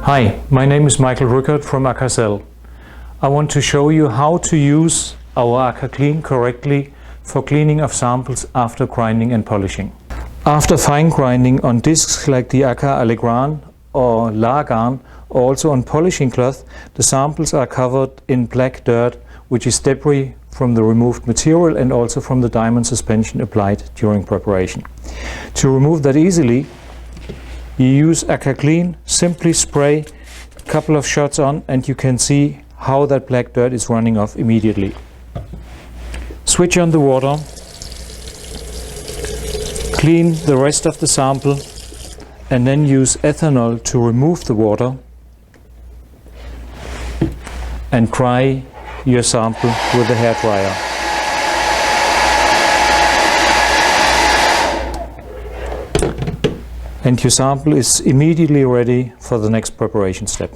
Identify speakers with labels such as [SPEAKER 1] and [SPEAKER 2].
[SPEAKER 1] Hi, my name is Michael Rückert from Akasel. I want to show you how to use our AkaClean correctly for cleaning of samples after grinding and polishing. After fine grinding on discs like the Aka Alegran or Lagan, or also on polishing cloth, the samples are covered in black dirt, which is debris from the removed material and also from the diamond suspension applied during preparation. To remove that easily, you use AkaClean, simply spray a couple of shots on and you can see how that black dirt is running off immediately. Switch on the water, clean the rest of the sample and then use ethanol to remove the water and dry your sample with a hairdryer. And your sample is immediately ready for the next preparation step.